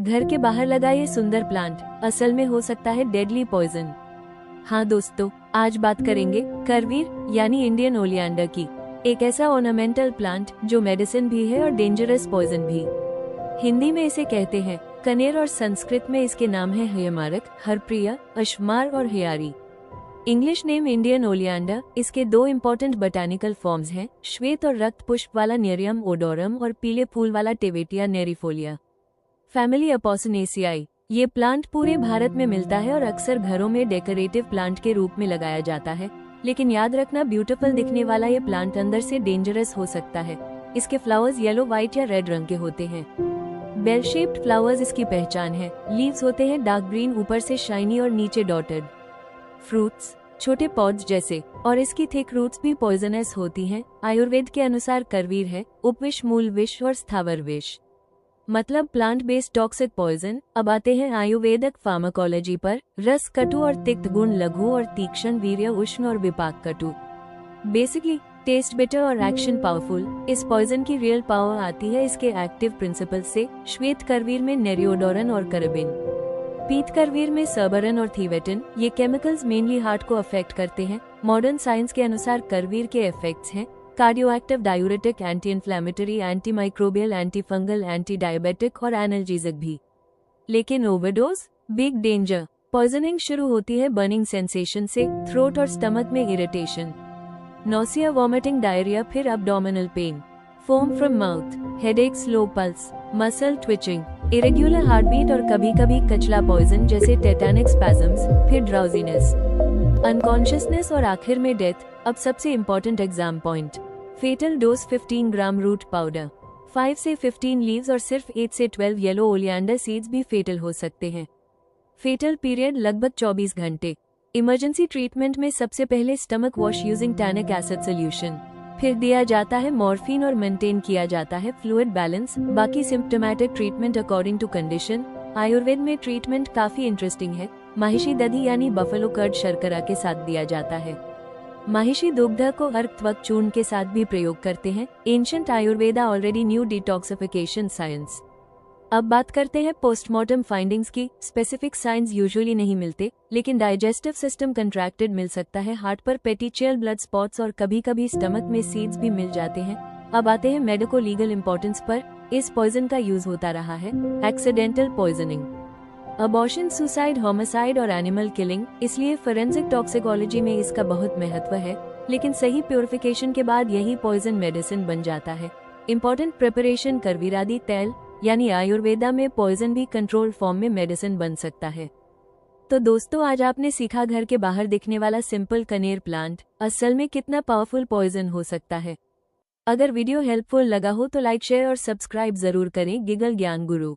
घर के बाहर लगा ये सुंदर प्लांट असल में हो सकता है डेडली पॉइजन। हाँ दोस्तों, आज बात करेंगे करवीर यानी इंडियन ओलियंडर की, एक ऐसा ऑर्नामेंटल प्लांट जो मेडिसिन भी है और डेंजरस पॉइजन भी। हिंदी में इसे कहते हैं कनेर और संस्कृत में इसके नाम है हयमारक, हरप्रिया, अश्मार और हयारी। English name Indian oleander. इसके दो इम्पोर्टेंट बोटानिकल फॉर्म्स हैं, श्वेत और रक्त पुष्प वाला नेरियम ओडोरम और पीले फूल वाला टेवेटिया नेरिफोलिया। फैमिली अपोसिनेसियाई। ये प्लांट पूरे भारत में मिलता है और अक्सर घरों में डेकोरेटिव प्लांट के रूप में लगाया जाता है, लेकिन याद रखना ब्यूटीफुल दिखने वाला ये प्लांट अंदर से डेंजरस हो सकता है। इसके फ्लावर्स येलो, व्हाइट या रेड रंग के होते हैं। बेल शेप्ड फ्लावर्स इसकी पहचान है। लीव्स होते हैं डार्क ग्रीन, ऊपर से शाइनी और नीचे डॉटेड। फ्रूट्स छोटे पॉड्स जैसे, और इसकी थिक रूट्स भी पॉइजनस होती हैं। आयुर्वेद के अनुसार करवीर है उपविष, मूल विष और स्थावर विष, मतलब प्लांट बेस्ड टॉक्सिक पॉइजन। अब आते हैं आयुर्वेदिक फार्माकोलॉजी पर। रस कटु और तिक्त, गुण लघु और तीक्ष्ण, वीर्य उष्ण और विपाक कटु। बेसिकली टेस्ट बिटर और एक्शन पावरफुल। इस पॉइजन की रियल पावर आती है इसके एक्टिव प्रिंसिपल से। श्वेत करवीर में नेरियोडोरन और करबिन, पीत करवीर में सर्बरन और थीवेटिन। ये केमिकल्स मेनली हार्ट को अफेक्ट करते हैं। मॉडर्न साइंस के अनुसार करवीर के इफेक्ट्स हैं cardioactive, diuretic, anti inflammatory, anti microbial, anti fungal, anti diabetic और एनाल्जेसिक भी। लेकिन ओवरडोज बिग डेंजर। पॉइजनिंग शुरू होती है बर्निंग सेंसेशन से, थ्रोट और स्टमक में इरिटेशन, नोसिया, वॉमिटिंग, डायरिया, फिर abdominal pain, foam from mouth, headache, slow pulse, muscle twitching, irregular heartbeat और कभी कभी कचला पॉइजन जैसे टेटानिक स्पैजम्स, फिर ड्राउजीनेस, अनकॉन्शियसनेस और आखिर में डेथ। अब सबसे important exam point. Fatal dose 15 gram root powder, 5 से 15 लीव्स और सिर्फ 8 से 12 येलो ओलियंडर सीड्स भी फेटल हो सकते हैं। फेटल पीरियड लगभग 24 घंटे। इमरजेंसी ट्रीटमेंट में सबसे पहले stomach wash using tannic acid solution, फिर दिया जाता है मॉर्फिन और मेंटेन किया जाता है फ्लूइड बैलेंस। बाकी symptomatic treatment according to condition. Ayurveda में ट्रीटमेंट काफी इंटरेस्टिंग है। महिषी दधी यानी बफेलो कर्ड शर्करा के साथ दिया जाता है। महिषी दुग्ध को अर्क त्वक चूर्ण के साथ भी प्रयोग करते हैं। Ancient Ayurveda already knew detoxification science. अब बात करते हैं पोस्टमार्टम फाइंडिंग्स की। स्पेसिफिक साइंस यूजुअली नहीं मिलते, लेकिन डाइजेस्टिव सिस्टम कंट्रैक्टेड मिल सकता है, हार्ट पर पेटिचियल ब्लड स्पॉट्स और कभी कभी स्टमक में सीड्स भी मिल जाते हैं। अब आते हैं मेडिको लीगल इम्पोर्टेंस पर। इस पॉइजन का यूज होता रहा है। Accidental poisoning, abortion, suicide, homicide और एनिमल किलिंग, इसलिए फोरेंसिक टॉक्सिकोलॉजी में इसका बहुत महत्व है। लेकिन सही प्योरिफिकेशन के बाद यही पॉइजन मेडिसिन बन जाता है। इम्पोर्टेंट प्रिपरेशन करवीरादि तेल, यानी आयुर्वेदा में पॉइजन भी कंट्रोल फॉर्म में मेडिसिन बन सकता है। तो दोस्तों, आज आपने सीखा घर के बाहर दिखने वाला सिंपल कनेर प्लांट असल में कितना पावरफुल पॉइजन हो सकता है। अगर वीडियो हेल्पफुल लगा हो तो लाइक, शेयर और सब्सक्राइब जरूर करें। गिगल ज्ञान गुरु।